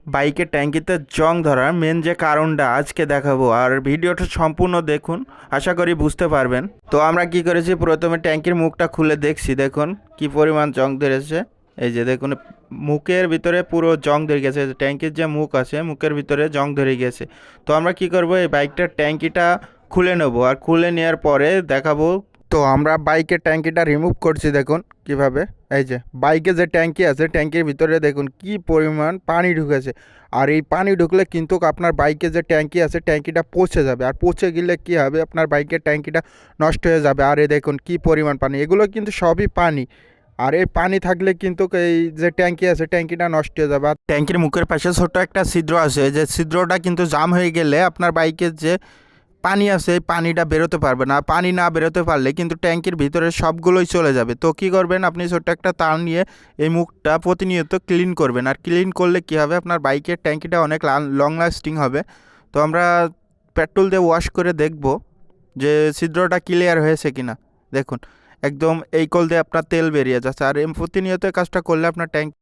বাইকের ট্যাঙ্কিতে জং ধরার মেন যে কারণটা আজকে দেখাবো, আর ভিডিওটা সম্পূর্ণ দেখুন, আশা করি বুঝতে পারবেন। তো আমরা কি করেছি, প্রথমে ট্যাঙ্কির মুখটা খুলে দেখছি, দেখুন কি পরিমাণ জং ধরেছে। এই যে দেখুন, মুখের ভিতরে পুরো জং ধরে গেছে। ট্যাঙ্কির যে মুখ আছে, মুখের ভিতরে জং ধরে গেছে। তো আমরা কি করব, এই বাইকটার ট্যাঙ্কিটা খুলে নেব, আর খুলে নেওয়ার পরে দেখাবো। তো আমরা বাইকের ট্যাঙ্কিটা রিমুভ করছি, দেখুন কিভাবে। এই যে বাইকে যে ট্যাঙ্কি আছে, ট্যাঙ্কির ভিতরে দেখুন কি পরিমাণ পানি ঢুকেছে। আর এই পানি ঢুকলে কিন্তু আপনার বাইকে যে ট্যাঙ্কি আছে, ট্যাঙ্কিটা পচে যাবে। আর পচে গেলে কি হবে, আপনার বাইকের ট্যাঙ্কিটা নষ্ট হয়ে যাবে। আর এই দেখুন কি পরিমাণ পানি, এগুলো কিন্তু সবই পানি। আর এই পানি থাকলে কিন্তু এই যে ট্যাঙ্কি আছে, ট্যাঙ্কিটা নষ্ট হয়ে যাবে। আর ট্যাঙ্কির মুখের পাশে ছোট একটা ছিদ্র আছে, যে ছিদ্রটা কিন্তু জাম হয়ে গেলে আপনার বাইকের যে পানি আছে, এই পানিটা বেরোতে পারবে না। পানি না বেরোতে পারলে কিন্তু ট্যাঙ্কির ভিতরে সবগুলোই চলে যাবে। তো কী করবেন, আপনি ছোট্ট একটা তার নিয়ে এই মুখটা প্রতিনিয়ত ক্লিন করবেন। আর ক্লিন করলে কী হবে, আপনার বাইকের ট্যাঙ্কিটা অনেক লং লাস্টিং হবে। তো আমরা পেট্রোল দিয়ে ওয়াশ করে দেখব যে ছিদ্রটা ক্লিয়ার হয়েছে কিনা। দেখুন একদম এই কল দিয়ে আপনার তেল বেরিয়ে যাচ্ছে। আর প্রতিনিয়ত কাজটা করলে আপনার ট্যাঙ্ক